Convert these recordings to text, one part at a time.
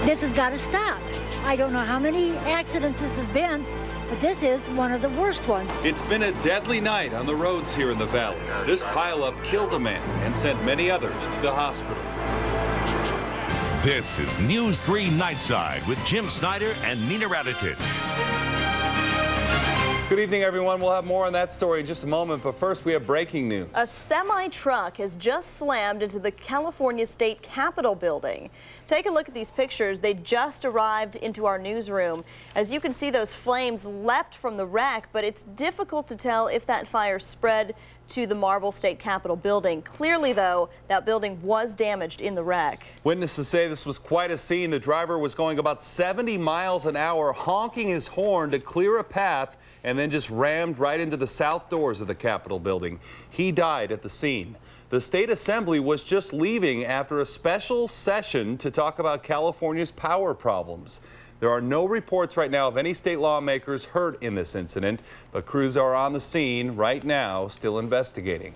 This has got to stop. I don't know how many accidents this has been, but this is one of the worst ones. It's been a deadly night on the roads here in the valley. This pileup killed a man and sent many others to the hospital. This is News 3 Nightside with Jim Snyder and Nina Raditich. Good evening, everyone. We'll have more on that story in just a moment, but first we have breaking news. A semi-truck has just slammed into the California State Capitol building. Take a look at these pictures. They just arrived into our newsroom. As you can see, those flames leapt from the wreck, but it's difficult to tell if that fire spread to the marble State Capitol building. Clearly, though, that building was damaged in the wreck. Witnesses say this was quite a scene. The driver was going about 70 miles an hour, honking his horn to clear a path, and then just rammed right into the south doors of the Capitol building. He died at the scene. The State Assembly was just leaving after a special session to talk about California's power problems. There are no reports right now of any state lawmakers hurt in this incident, but crews are on the scene right now, still investigating.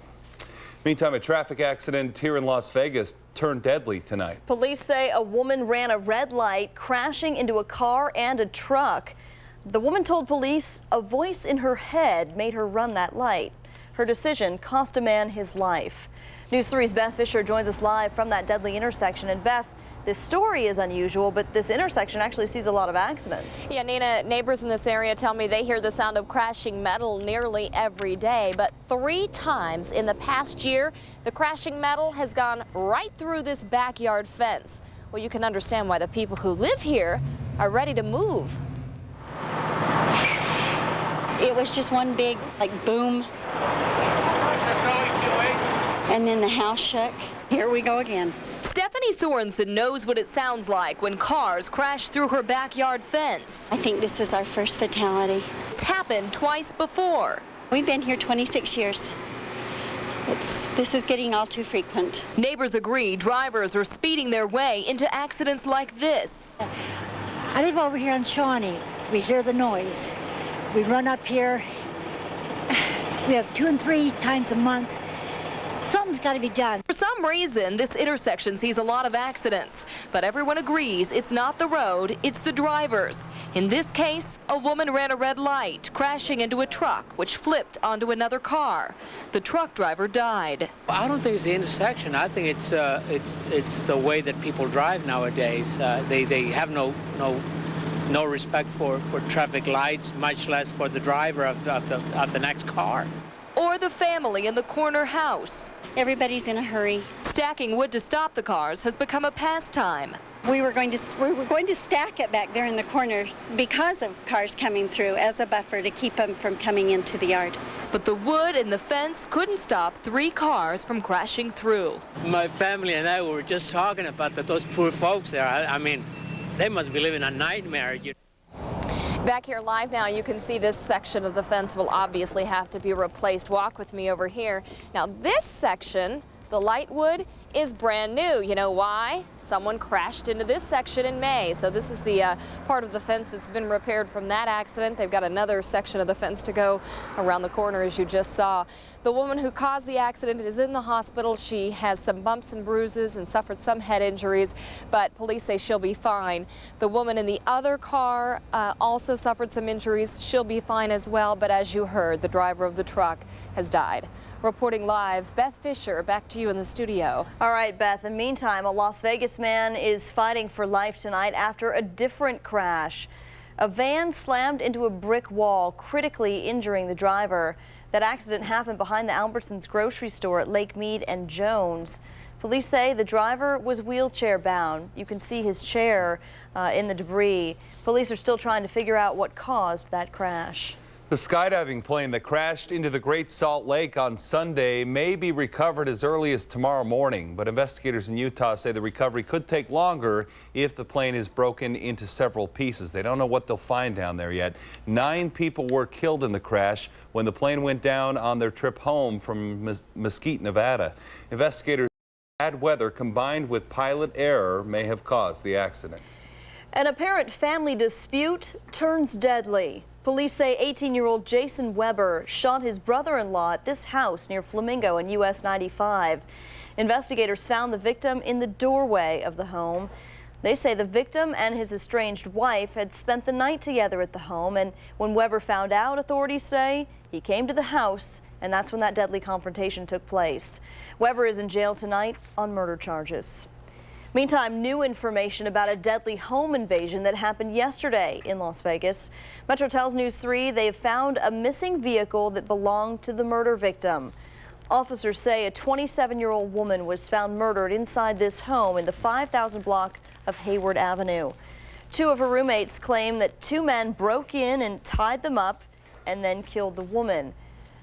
Meantime, a traffic accident here in Las Vegas turned deadly tonight. Police say a woman ran a red light, crashing into a car and a truck. The woman told police a voice in her head made her run that light. Her decision cost a man his life. News 3's Beth Fisher joins us live from that deadly intersection. And Beth, this story is unusual, but this intersection actually sees a lot of accidents. Yeah, Nina, neighbors in this area tell me they hear the sound of crashing metal nearly every day. But 3 times in the past year, the crashing metal has gone right through this backyard fence. Well, you can understand why the people who live here are ready to move. It was just one big, boom. And then the house shook. Here we go again. Stephanie Sorensen knows what it sounds like when cars crash through her backyard fence. I think this is our first fatality. It's happened twice before. We've been here 26 years. This is getting all too frequent. Neighbors agree drivers are speeding their way into accidents like this. I live over here in Shawnee. We hear the noise. We run up here. We have 2 and 3 times a month. Something's got to be done. For some reason, this intersection sees a lot of accidents, but everyone agrees it's not the road, it's the drivers. In this case, a woman ran a red light, crashing into a truck, which flipped onto another car. The truck driver died. I don't think it's the intersection. I think it's the way that people drive nowadays. They have no respect for traffic lights, much less for the driver of the next car. Or the family in the corner house. Everybody's in a hurry. Stacking wood to stop the cars has become a pastime. We were going to stack it back there in the corner because of cars coming through as a buffer to keep them from coming into the yard. But the wood and the fence couldn't stop 3 cars from crashing through. My family and I were just talking about those poor folks there. I mean, they must be living a nightmare. Back here live now, you can see this section of the fence will obviously have to be replaced. Walk with me over here. Now this section, the light wood, is brand new. You know why? Someone crashed into this section in May. So this is the part of the fence that's been repaired from that accident. They've got another section of the fence to go around the corner, as you just saw. The woman who caused the accident is in the hospital. She has some bumps and bruises and suffered some head injuries, but police say she'll be fine. The woman in the other car also suffered some injuries. She'll be fine as well, but as you heard, the driver of the truck has died. Reporting live, Beth Fisher, back to you in the studio. All right, Beth. In the meantime, a Las Vegas man is fighting for life tonight after a different crash. A van slammed into a brick wall, critically injuring the driver. That accident happened behind the Albertsons grocery store at Lake Mead and Jones. Police say the driver was wheelchair bound. You can see his chair in the debris. Police are still trying to figure out what caused that crash. The skydiving plane that crashed into the Great Salt Lake on Sunday may be recovered as early as tomorrow morning, but investigators in Utah say the recovery could take longer if the plane is broken into several pieces. They don't know what they'll find down there yet. 9 people were killed in the crash when the plane went down on their trip home from Mesquite, Nevada. Investigators say bad weather combined with pilot error may have caused the accident. An apparent family dispute turns deadly. Police say 18-year-old Jason Weber shot his brother-in-law at this house near Flamingo and US 95. Investigators found the victim in the doorway of the home. They say the victim and his estranged wife had spent the night together at the home, and when Weber found out, authorities say he came to the house, and that's when that deadly confrontation took place. Weber is in jail tonight on murder charges. Meantime, new information about a deadly home invasion that happened yesterday in Las Vegas. Metro tells News 3 they've found a missing vehicle that belonged to the murder victim. Officers say a 27-year-old woman was found murdered inside this home in the 5,000 block of Hayward Avenue. Two of her roommates claim that two men broke in and tied them up and then killed the woman.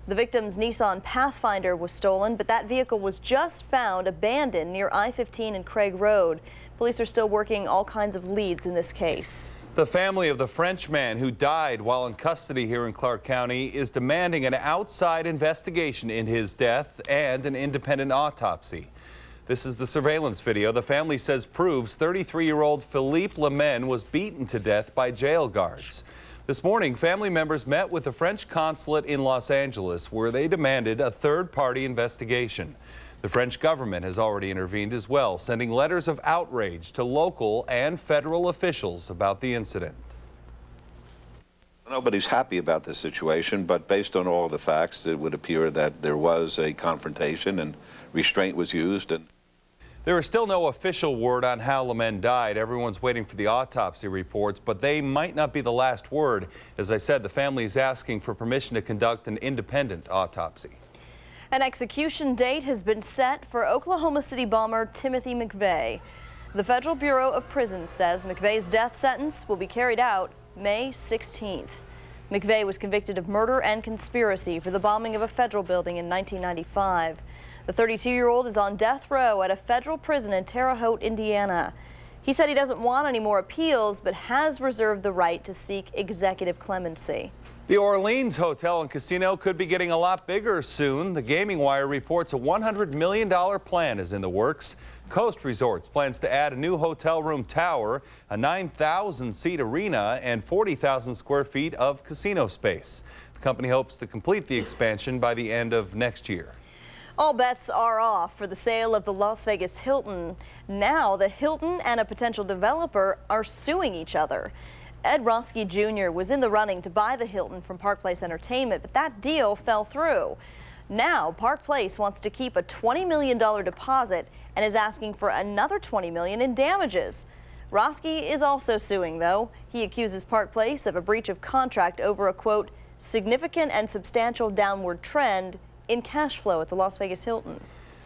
The victim's Nissan Pathfinder was stolen, but that vehicle was just found abandoned near I-15 and Craig Road. Police are still working all kinds of leads in this case. The family of the French man who died while in custody here in Clark County is demanding an outside investigation into his death and an independent autopsy. This is the surveillance video the family says proves 33-year-old Philippe Lemen was beaten to death by jail guards. This morning, family members met with the French consulate in Los Angeles, where they demanded a third-party investigation. The French government has already intervened as well, sending letters of outrage to local and federal officials about the incident. Nobody's happy about this situation, but based on all the facts, it would appear that there was a confrontation and restraint was used. There is still no official word on how Lemen died. Everyone's waiting for the autopsy reports, but they might not be the last word. As I said, the family is asking for permission to conduct an independent autopsy. An execution date has been set for Oklahoma City bomber Timothy McVeigh. The Federal Bureau of Prisons says McVeigh's death sentence will be carried out May 16th. McVeigh was convicted of murder and conspiracy for the bombing of a federal building in 1995. The 32-year-old is on death row at a federal prison in Terre Haute, Indiana. He said he doesn't want any more appeals, but has reserved the right to seek executive clemency. The Orleans Hotel and Casino could be getting a lot bigger soon. The Gaming Wire reports a $100 million plan is in the works. Coast Resorts plans to add a new hotel room tower, a 9,000-seat arena, and 40,000 square feet of casino space. The company hopes to complete the expansion by the end of next year. All bets are off for the sale of the Las Vegas Hilton. Now the Hilton and a potential developer are suing each other. Ed Roski Jr. was in the running to buy the Hilton from Park Place Entertainment, but that deal fell through. Now Park Place wants to keep a $20 million deposit and is asking for another $20 million in damages. Roski is also suing, though. He accuses Park Place of a breach of contract over a, quote, significant and substantial downward trend in cash flow at the Las Vegas Hilton.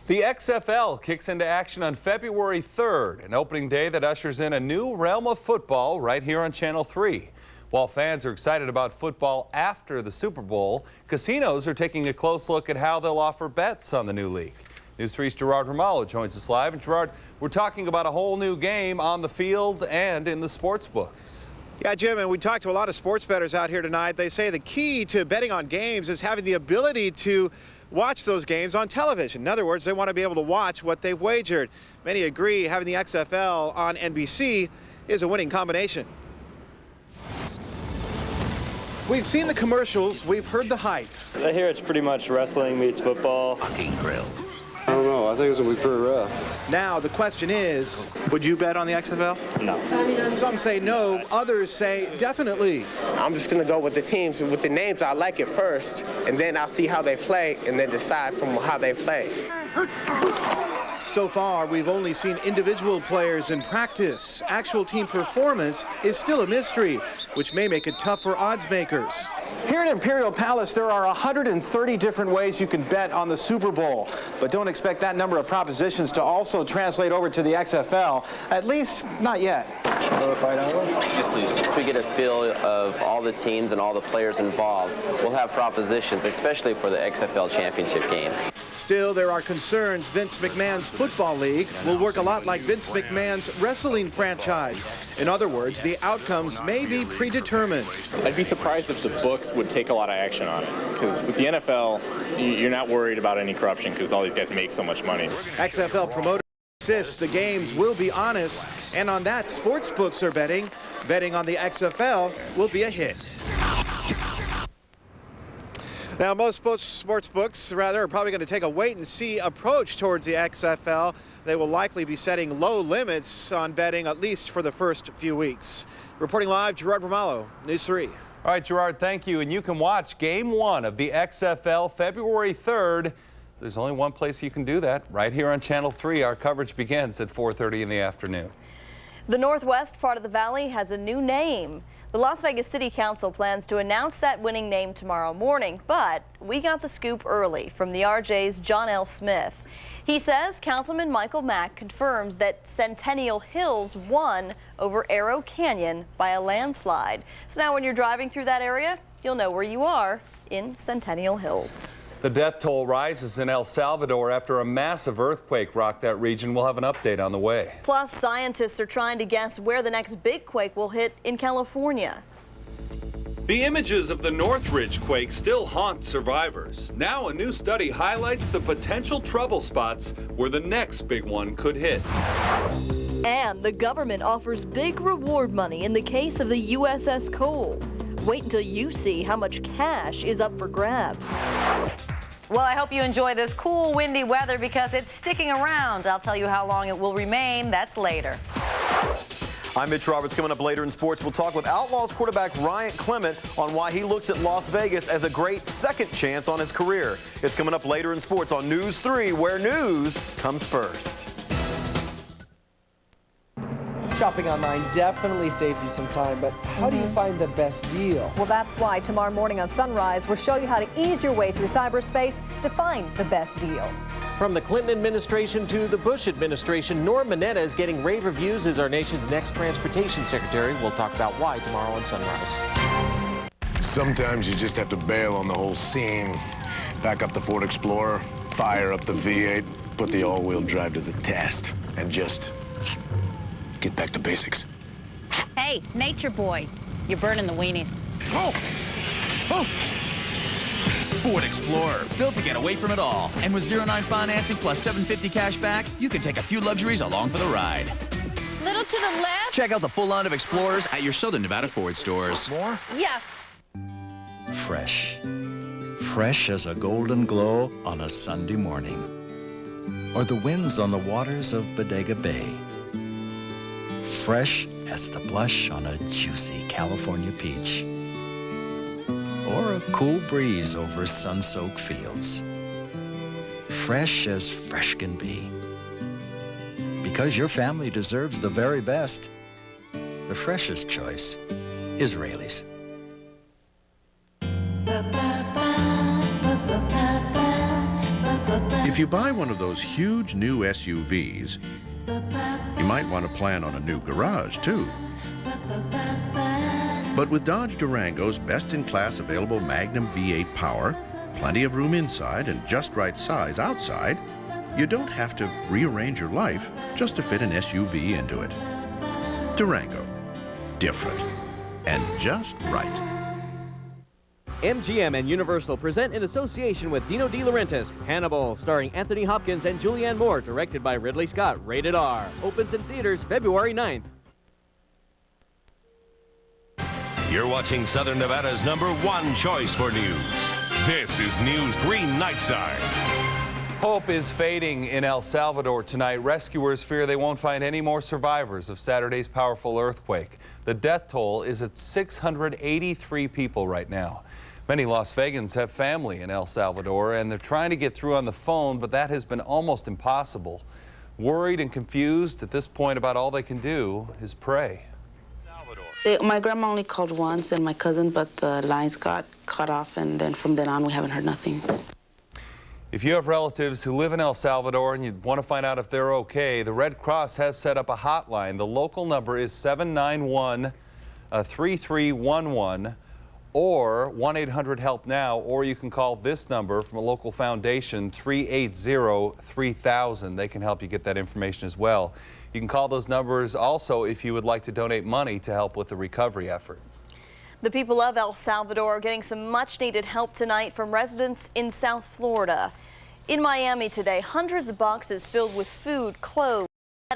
The XFL kicks into action on February 3rd, an opening day that ushers in a new realm of football right here on Channel 3. While fans are excited about football after the Super Bowl, casinos are taking a close look at how they'll offer bets on the new league. News 3's Gerard Romalo joins us live. And Gerard, we're talking about a whole new game on the field and in the sports books. Yeah, Jim, and we talked to a lot of sports bettors out here tonight. They say the key to betting on games is having the ability to watch those games on television. In other words, they want to be able to watch what they've wagered. Many agree having the XFL on NBC is a winning combination. We've seen the commercials, we've heard the hype. I hear it's pretty much wrestling meets football. Hunting grill. I don't know. I think it's going to be pretty rough. Now, the question is, would you bet on the XFL? No. Some say no, others say definitely. I'm just going to go with the teams, with the names I like it first, and then I'll see how they play and then decide from how they play. So far, we've only seen individual players in practice. Actual team performance is still a mystery, which may make it tough for odds makers. Here at Imperial Palace, there are 130 different ways you can bet on the Super Bowl. But don't expect that number of propositions to also translate over to the XFL, at least not yet. Yes, please. If we get a feel of all the teams and all the players involved, we'll have propositions, especially for the XFL championship game. Still, there are concerns Vince McMahon's football league will work a lot like Vince McMahon's wrestling franchise. In other words, the outcomes may be predetermined. I'd be surprised if the books would take a lot of action on it, because with the NFL, you're not worried about any corruption because all these guys make so much money. XFL promoters insist the games will be honest, and on that, sports books are betting. Betting on the XFL will be a hit. Now, most sports books, rather, are probably going to take a wait-and-see approach towards the XFL. They will likely be setting low limits on betting, at least for the first few weeks. Reporting live, Gerard Romalo, News 3. All right, Gerard, thank you. And you can watch Game 1 of the XFL February 3rd. There's only one place you can do that, right here on Channel 3. Our coverage begins at 4:30 in the afternoon. The northwest part of the valley has a new name. The Las Vegas City Council plans to announce that winning name tomorrow morning, but we got the scoop early from the RJ's John L. Smith. He says Councilman Michael Mack confirms that Centennial Hills won over Arrow Canyon by a landslide. So now when you're driving through that area, you'll know where you are in Centennial Hills. The death toll rises in El Salvador after a massive earthquake rocked that region. We'll have an update on the way. Plus, scientists are trying to guess where the next big quake will hit in California. The images of the Northridge quake still haunt survivors. Now a new study highlights the potential trouble spots where the next big one could hit. And the government offers big reward money in the case of the USS Cole. Wait until you see how much cash is up for grabs. Well, I hope you enjoy this cool, windy weather because it's sticking around. I'll tell you how long it will remain. That's later. I'm Mitch Roberts. Coming up later in sports, we'll talk with Outlaws quarterback Ryan Clement on why he looks at Las Vegas as a great second chance on his career. It's coming up later in sports on News 3, where news comes first. Shopping online definitely saves you some time, but how do you find the best deal? Well, that's why tomorrow morning on Sunrise, we'll show you how to ease your way through cyberspace to find the best deal. From the Clinton administration to the Bush administration, Norm Mineta is getting rave reviews as our nation's next transportation secretary. We'll talk about why tomorrow on Sunrise. Sometimes you just have to bail on the whole scene. Back up the Ford Explorer, fire up the V8, put the all-wheel drive to the test, and just get back to basics. Hey, nature boy, you're burning the weenies. Oh! Oh! Ford Explorer, built to get away from it all. And with 0-9 financing plus $750 cash back, you can take a few luxuries along for the ride. Little to the left? Check out the full line of Explorers at your Southern Nevada Ford stores. More? Yeah. Fresh. Fresh as a golden glow on a Sunday morning. Or the winds on the waters of Bodega Bay. Fresh as the blush on a juicy California peach. Or a cool breeze over sun-soaked fields. Fresh as fresh can be. Because your family deserves the very best, the freshest choice is Raley's. If you buy one of those huge new SUVs, you might want to plan on a new garage, too. But with Dodge Durango's best-in-class available Magnum V8 power, plenty of room inside and just right size outside, you don't have to rearrange your life just to fit an SUV into it. Durango. Different. And just right. MGM and Universal present in association with Dino De Laurentiis, Hannibal, starring Anthony Hopkins and Julianne Moore, directed by Ridley Scott, rated R. Opens in theaters February 9th. You're watching Southern Nevada's #1 choice for news. This is News 3 Nightside. Hope is fading in El Salvador tonight. Rescuers fear they won't find any more survivors of Saturday's powerful earthquake. The death toll is at 683 people right now. Many Las Vegans have family in El Salvador, and they're trying to get through on the phone, but that has been almost impossible. Worried and confused at this point about all they can do is pray. My grandma only called once and my cousin, but the lines got cut off, and then from then on we haven't heard nothing. If you have relatives who live in El Salvador and you want to find out if they're okay, the Red Cross has set up a hotline. The local number is 791-3311 or 1-800-HELP-NOW, or you can call this number from a local foundation, 380-3000. They can help you get that information as well. You can call those numbers also if you would like to donate money to help with the recovery effort. The people of El Salvador are getting some much-needed help tonight from residents in South Florida. In Miami today, hundreds of boxes filled with food, clothes,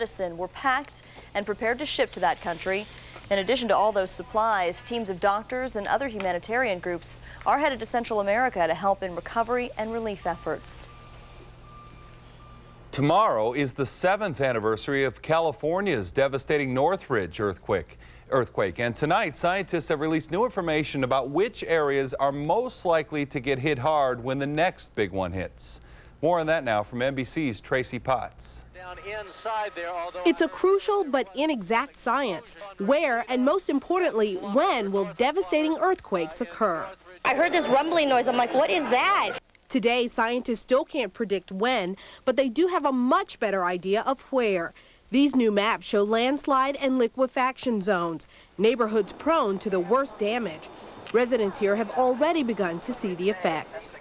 medicine were packed and prepared to ship to that country. In addition to all those supplies, teams of doctors and other humanitarian groups are headed to Central America to help in recovery and relief efforts. Tomorrow is the 7th anniversary of California's devastating Northridge earthquake. And tonight, scientists have released new information about which areas are most likely to get hit hard when the next big one hits. More on that now from NBC's Tracy Potts. It's a crucial but inexact science. Where and most importantly, when will devastating earthquakes occur? I heard this rumbling noise. I'm like, what is that? Today, scientists still can't predict when, but they do have a much better idea of where. These new maps show landslide and liquefaction zones, neighborhoods prone to the worst damage. Residents here have already begun to see the effects.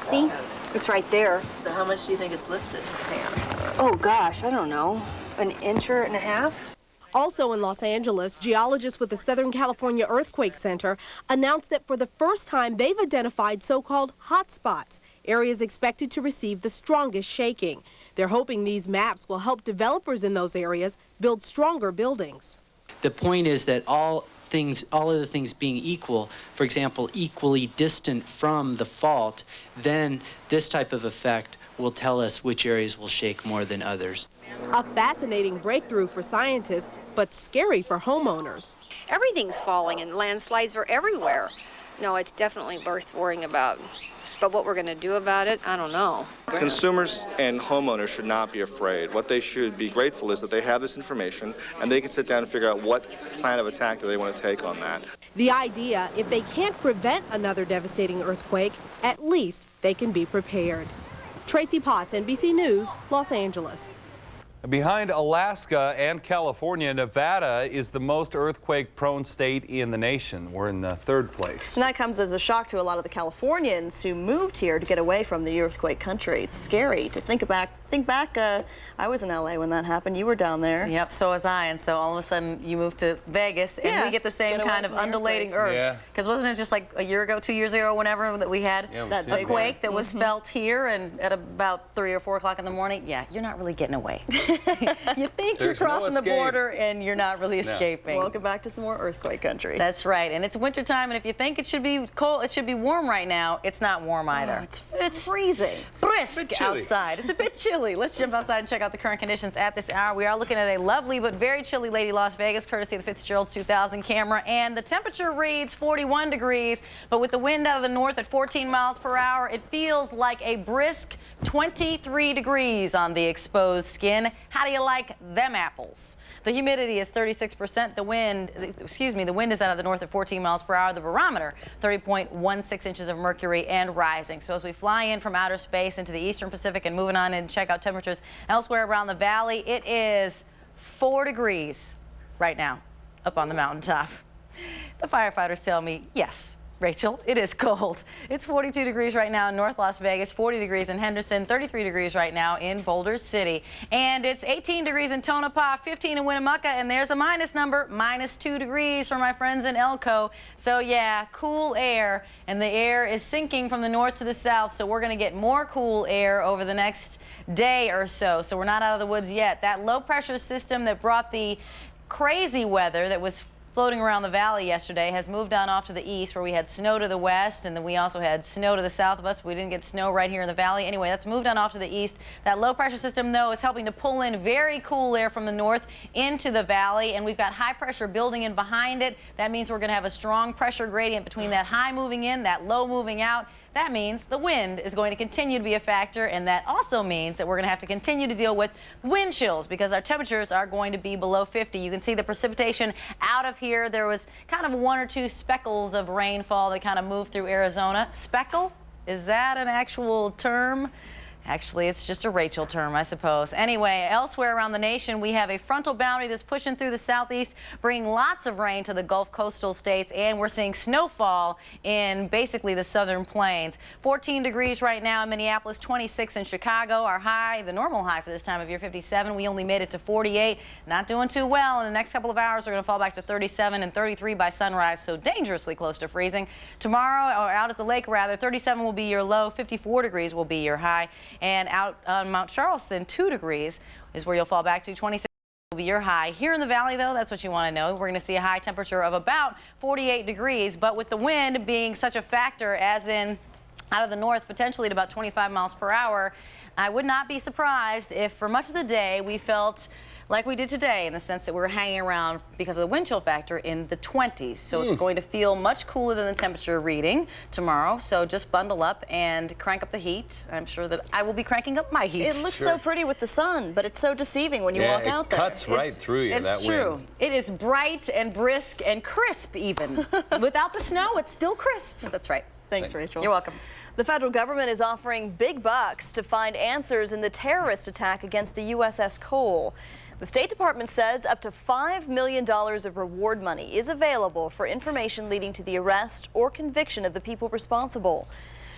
See? It's right there. So how much do you think it's lifted, Pam? Oh gosh, I don't know. An inch and a half? Also in Los Angeles, geologists with the Southern California Earthquake Center announced that for the first time they've identified so-called hotspots, areas expected to receive the strongest shaking. They're hoping these maps will help developers in those areas build stronger buildings. The point is that all other things being equal, for example, equally distant from the fault, then this type of effect will tell us which areas will shake more than others. A fascinating breakthrough for scientists, but scary for homeowners. Everything's falling and landslides are everywhere. No, it's definitely worth worrying about. But what we're going to do about it, I don't know. Consumers and homeowners should not be afraid. What they should be grateful is that they have this information and they can sit down and figure out what plan of attack do they want to take on that. The idea, if they can't prevent another devastating earthquake, at least they can be prepared. Tracy Potts, NBC News, Los Angeles. Behind Alaska and California, Nevada is the most earthquake-prone state in the nation. We're in the 3rd place. And that comes as a shock to a lot of the Californians who moved here to get away from the earthquake country. It's scary to think back. I was in LA when that happened. You were down there. Yep, so was I. And so all of a sudden you moved to Vegas and we get the same kind of undulating earth. Because wasn't it just like a year ago, 2 years ago, whenever that we had a quake that was felt here and at about 3 or 4 o'clock in the morning? Yeah, you're not really getting away. You think you're crossing the border and you're not really escaping. Welcome back to some more earthquake country. That's right. And it's wintertime, and if you think it should be cold, it should be warm right now, it's not warm either. It's freezing. Brisk outside. It's a bit chilly. Let's jump outside and check out the current conditions at this hour. We are looking at a lovely but very chilly Lady Las Vegas, courtesy of the Fitzgerald's 2000 camera, and the temperature reads 41 degrees, but with the wind out of the north at 14 miles per hour, it feels like a brisk 23 degrees on the exposed skin. How do you like them apples? The humidity is 36%. The wind is out of the north at 14 miles per hour. The barometer, 30.16 inches of mercury and rising. So as we fly in from outer space into the eastern Pacific and moving on and check out temperatures elsewhere around the valley, it is 4 degrees right now up on the mountaintop. The firefighters tell me, yes, Rachel, it is cold. It's 42 degrees right now in North Las Vegas, 40 degrees in Henderson, 33 degrees right now in Boulder City. And it's 18 degrees in Tonopah, 15 in Winnemucca, and there's a minus number, -2 degrees for my friends in Elko. So yeah, cool air, and the air is sinking from the north to the south, so we're going to get more cool air over the next day or so. So we're not out of the woods yet. That low pressure system that brought the crazy weather that was floating around the valley yesterday has moved on off to the east, where we had snow to the west, and then we also had snow to the south of us. We didn't get snow right here in the valley. Anyway, that's moved on off to the east. That low pressure system, though, is helping to pull in very cool air from the north into the valley, and we've got high pressure building in behind it. That means we're going to have a strong pressure gradient between that high moving in, that low moving out. That means the wind is going to continue to be a factor, and that also means that we're going to have to continue to deal with wind chills because our temperatures are going to be below 50. You can see the precipitation out of here. There was kind of 1 or 2 speckles of rainfall that kind of moved through Arizona. Speckle? Is that an actual term? Actually, it's just a Rachel term, I suppose. Anyway, elsewhere around the nation, we have a frontal boundary that's pushing through the southeast, bringing lots of rain to the Gulf coastal states, and we're seeing snowfall in basically the southern plains. 14 degrees right now in Minneapolis, 26 in Chicago. Our high, the normal high for this time of year, 57. We only made it to 48. Not doing too well. In the next couple of hours, we're going to fall back to 37 and 33 by sunrise, so dangerously close to freezing. Tomorrow, or out at the lake rather, 37 will be your low, 54 degrees will be your high. And out on Mount Charleston, 2 degrees is where you'll fall back to. 26 will be your high. Here in the valley, though, that's what you want to know. We're going to see a high temperature of about 48 degrees, but with the wind being such a factor, as in out of the north, potentially at about 25 miles per hour, I would not be surprised if for much of the day we felt like we did today, in the sense that we were hanging around because of the wind chill factor in the 20s. So it's going to feel much cooler than the temperature reading tomorrow. So just bundle up and crank up the heat. I'm sure that I will be cranking up my heat. It looks so pretty with the sun, but it's so deceiving when you walk out there. It cuts right through you, that wind. It's true. It is bright and brisk and crisp even. Without the snow, it's still crisp. That's right. Thanks, Rachel. You're welcome. The federal government is offering big bucks to find answers in the terrorist attack against the USS Cole. The State Department says up to $5 million of reward money is available for information leading to the arrest or conviction of the people responsible.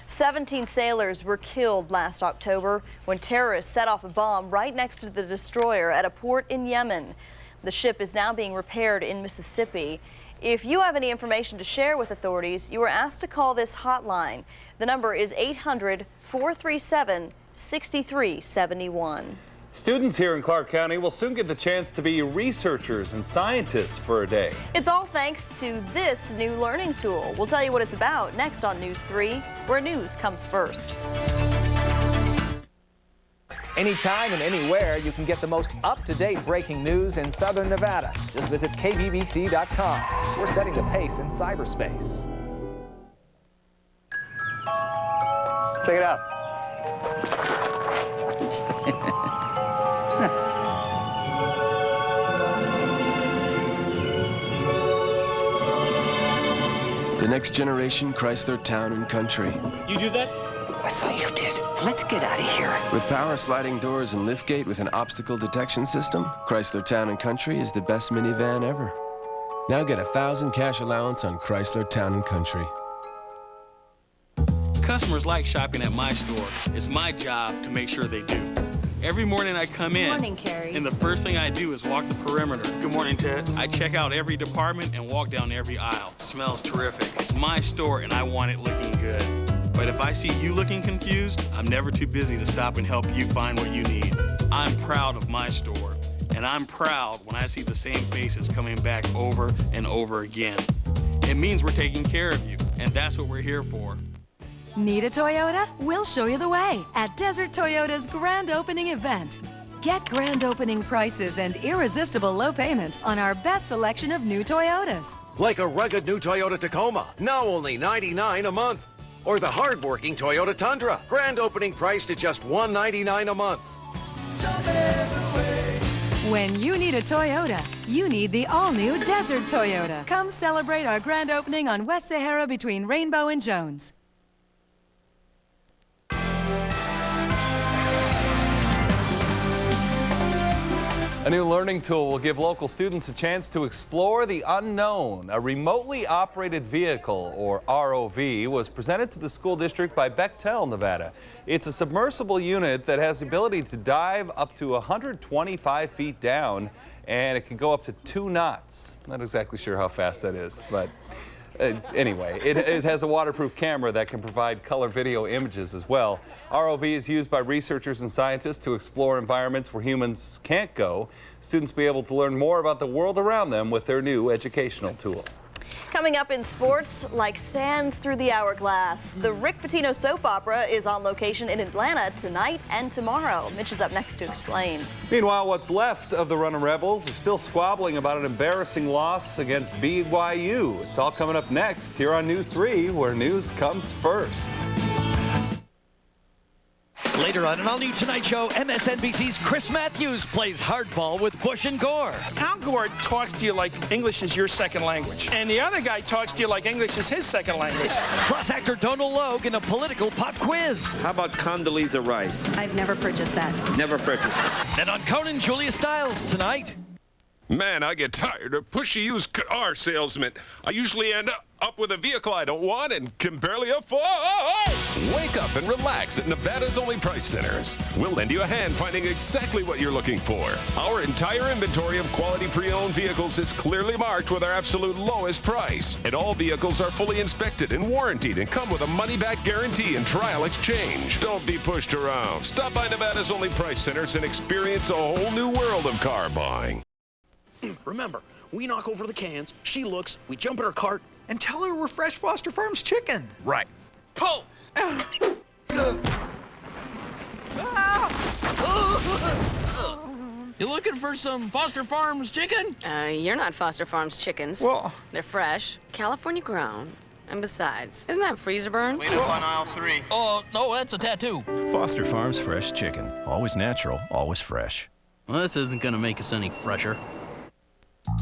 17 sailors were killed last October when terrorists set off a bomb right next to the destroyer at a port in Yemen. The ship is now being repaired in Mississippi. If you have any information to share with authorities, you are asked to call this hotline. The number is 800-437-6371. Students here in Clark County will soon get the chance to be researchers and scientists for a day. It's all thanks to this new learning tool. We'll tell you what it's about next on News 3, where news comes first. Anytime and anywhere, you can get the most up-to-date breaking news in Southern Nevada. Just visit KVBC.com. We're setting the pace in cyberspace. Check it out. The next generation Chrysler Town and Country. You do that? I thought you did. Let's get out of here. With power sliding doors and liftgate with an obstacle detection system, Chrysler Town and Country is the best minivan ever. Now get $1,000 cash allowance on Chrysler Town and Country. Customers like shopping at my store. It's my job to make sure they do. Every morning I come in, Morning, Carrie. and the first thing I do is walk the perimeter. Good morning, Ted. I check out every department and walk down every aisle. It smells terrific. It's my store and I want it looking good. But if I see you looking confused, I'm never too busy to stop and help you find what you need. I'm proud of my store, and I'm proud when I see the same faces coming back over and over again. It means we're taking care of you, and that's what we're here for. Need a Toyota? We'll show you the way at Desert Toyota's grand opening event. Get grand opening prices and irresistible low payments on our best selection of new Toyotas. Like a rugged new Toyota Tacoma, now only $99 a month. Or the hard-working Toyota Tundra, grand opening priced at just $199 a month. When you need a Toyota, you need the all-new Desert Toyota. Come celebrate our grand opening on West Sahara between Rainbow and Jones. A new learning tool will give local students a chance to explore the unknown. A remotely operated vehicle, or ROV, was presented to the school district by Bechtel, Nevada. It's a submersible unit that has the ability to dive up to 125 feet down, and it can go up to 2 knots. Not exactly sure how fast that is, but anyway, it has a waterproof camera that can provide color video images as well. ROV is used by researchers and scientists to explore environments where humans can't go. Students will be able to learn more about the world around them with their new educational tool. Coming up in sports, like sands through the hourglass, the Rick Pitino soap opera is on location in Atlanta tonight and tomorrow. Mitch is up next to explain. Meanwhile, what's left of the Runnin' Rebels are still squabbling about an embarrassing loss against BYU. It's all coming up next here on News 3, where news comes first. Later on an all-new Tonight Show, MSNBC's Chris Matthews plays hardball with Bush and Gore. Al Gore talks to you like English is your second language, and the other guy talks to you like English is his second language. Plus actor Donald Logue in a political pop quiz. How about Condoleezza Rice? I've never purchased that. Never purchased. And on Conan, Julia Stiles tonight. Man, I get tired of pushy used car salesmen. I usually end up with a vehicle I don't want and can barely afford. Wake up and relax at Nevada's only price centers. We'll lend you a hand finding exactly what you're looking for. Our entire inventory of quality pre-owned vehicles is clearly marked with our absolute lowest price. And all vehicles are fully inspected and warranted and come with a money-back guarantee and trial exchange. Don't be pushed around. Stop by Nevada's only price centers and experience a whole new world of car buying. Remember, we knock over the cans, she looks, we jump in her cart, and tell her we're fresh Foster Farms chicken. Right. Pull! You looking for some Foster Farms chicken? You're not Foster Farms chickens. Well, they're fresh, California grown. And besides, isn't that freezer burn? Clean up on aisle 3. Oh, no, that's a tattoo. Foster Farms fresh chicken. Always natural, always fresh. Well, this isn't gonna make us any fresher.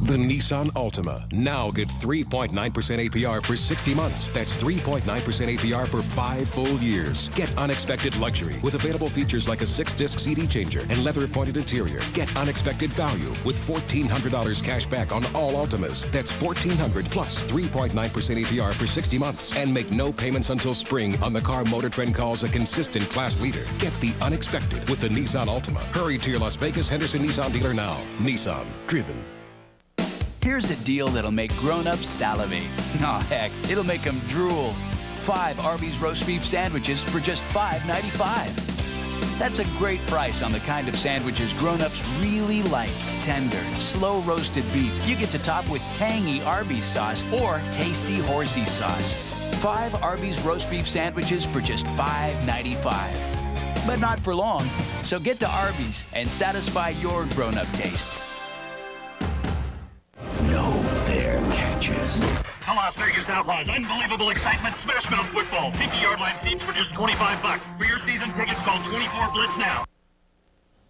The Nissan Altima. Now get 3.9% APR for 60 months. That's 3.9% APR for 5 full years. Get unexpected luxury with available features like a 6-disc CD changer and leather-appointed interior. Get unexpected value with $1,400 cash back on all Altimas. That's $1,400 plus 3.9% APR for 60 months. And make no payments until spring on the car Motor Trend calls a consistent class leader. Get the unexpected with the Nissan Altima. Hurry to your Las Vegas Henderson Nissan dealer now. Nissan. Driven. Here's a deal that'll make grown-ups salivate. Aw, heck, it'll make them drool. 5 Arby's roast beef sandwiches for just $5.95. That's a great price on the kind of sandwiches grown-ups really like. Tender, slow-roasted beef you get to top with tangy Arby's sauce or tasty horsey sauce. 5 Arby's roast beef sandwiches for just $5.95. But not for long, so get to Arby's and satisfy your grown-up tastes. No fair catches. The Las Vegas Outlaws, unbelievable excitement, smash mouth football, 50-yard line seats for just $25. For your season tickets, call 24 Blitz now.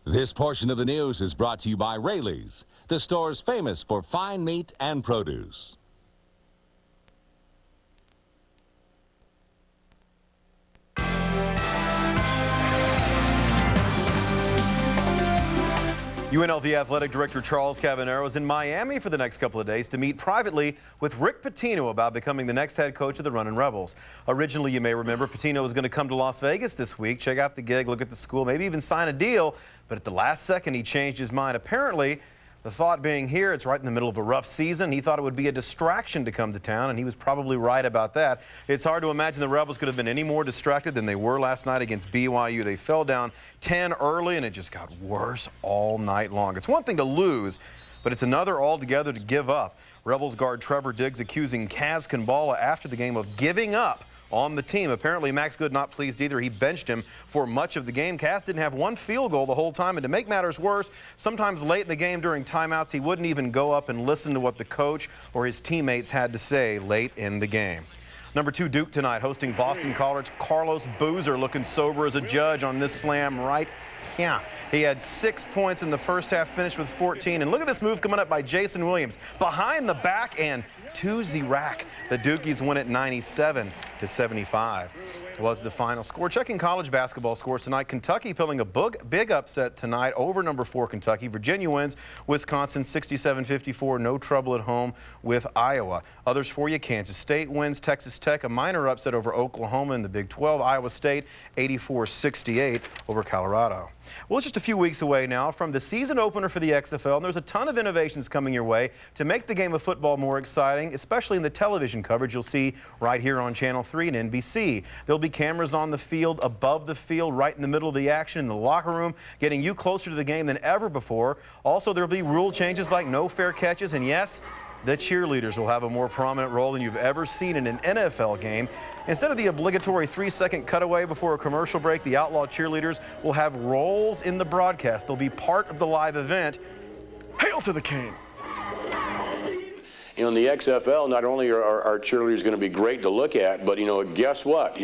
This portion of the news is brought to you by Rayleigh's, the stores famous for fine meat and produce. UNLV Athletic Director Charles Cavanero is in Miami for the next couple of days to meet privately with Rick Pitino about becoming the next head coach of the Runnin' Rebels. Originally, you may remember, Pitino was going to come to Las Vegas this week, check out the gig, look at the school, maybe even sign a deal, but at the last second he changed his mind. Apparently, the thought being here, it's right in the middle of a rough season. He thought it would be a distraction to come to town, and he was probably right about that. It's hard to imagine the Rebels could have been any more distracted than they were last night against BYU. They fell down 10 early, and it just got worse all night long. It's one thing to lose, but it's another altogether to give up. Rebels guard Trevor Diggs accusing Kaz Kanbala after the game of giving up on the team. Apparently, Max Good not pleased either. He benched him for much of the game. Kaz didn't have one field goal the whole time, and to make matters worse, sometimes late in the game during timeouts, he wouldn't even go up and listen to what the coach or his teammates had to say late in the game. Number 2 Duke tonight hosting Boston College. Carlos Boozer looking sober as a judge on this slam right here. He had 6 points in the first half, finished with 14. And look at this move coming up by Jason Williams. Behind the back and 2-0. The Dukies win it 97-75. Was the final score. Checking college basketball scores tonight. Kentucky pulling a big upset tonight over number 4 Kentucky. Virginia wins Wisconsin 67-54. No trouble at home with Iowa. Others for you. Kansas State wins Texas Tech. A minor upset over Oklahoma in the Big 12. Iowa State 84-68 over Colorado. Well, it's just a few weeks away now from the season opener for the XFL, and there's a ton of innovations coming your way to make the game of football more exciting, especially in the television coverage you'll see right here on Channel 3 and NBC. There'll be cameras on the field, above the field, right in the middle of the action, in the locker room, getting you closer to the game than ever before. Also, there'll be rule changes like no fair catches, and yes, the cheerleaders will have a more prominent role than you've ever seen in an NFL game. Instead of the obligatory 3-second cutaway before a commercial break, the Outlaw cheerleaders will have roles in the broadcast. They'll be part of the live event. Hail to the King! In the XFL, not only are our cheerleaders going to be great to look at, but, guess what?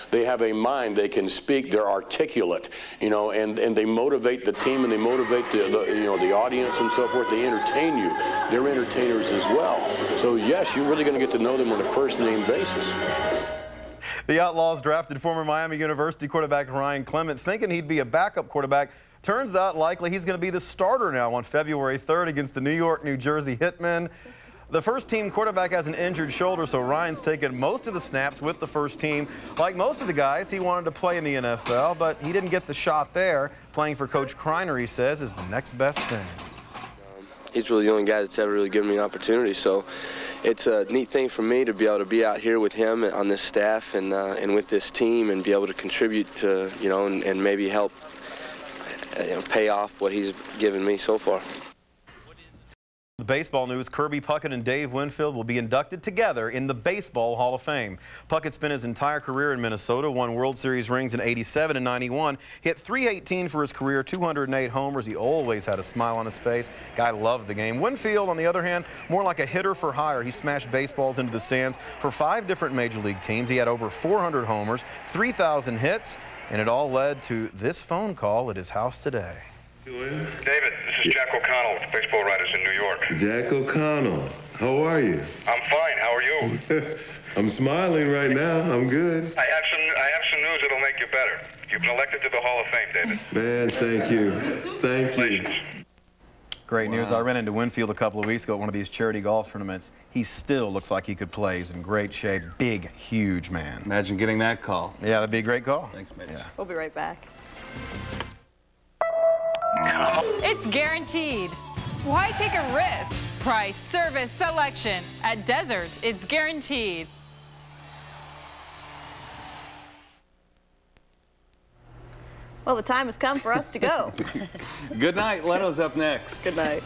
They have a mind. They can speak. They're articulate, and they motivate the team and they motivate the audience and so forth. They entertain you. They're entertainers as well. So, yes, you're really going to get to know them on a first-name basis. The Outlaws drafted former Miami University quarterback Ryan Clement, thinking he'd be a backup quarterback. Turns out likely he's going to be the starter now on February 3rd against the New York, New Jersey Hitmen. The first team quarterback has an injured shoulder, so Ryan's taken most of the snaps with the first team. Like most of the guys, he wanted to play in the NFL, but he didn't get the shot there. Playing for Coach Kreiner, he says, is the next best thing. He's really the only guy that's ever really given me an opportunity, so it's a neat thing for me to be able to be out here with him on this staff and with this team and be able to contribute to, and maybe help pay off what he's given me so far. The baseball news, Kirby Puckett and Dave Winfield will be inducted together in the Baseball Hall of Fame. Puckett spent his entire career in Minnesota, won World Series rings in '87 and '91, hit .318 for his career, 208 homers. He always had a smile on his face. Guy loved the game. Winfield, on the other hand, more like a hitter for hire. He smashed baseballs into the stands for 5 different major league teams. He had over 400 homers, 3,000 hits, and it all led to this phone call at his house today. David, this is Jack O'Connell with the Baseball Writers in New York. Jack O'Connell, how are you? I'm fine. How are you? I'm smiling right now. I'm good. I have some news that'll make you better. You've been elected to the Hall of Fame, David. Man, thank you. Thank you. Great news. I ran into Winfield a couple of weeks ago at one of these charity golf tournaments. He still looks like he could play. He's in great shape. Big, huge man. Imagine getting that call. Yeah, that'd be a great call. Thanks, Mitch. Yeah. We'll be right back. It's guaranteed. Why take a risk? Price, service, selection. At Desert, it's guaranteed. Well, the time has come for us to go. Good night. Leno's up next. Good night.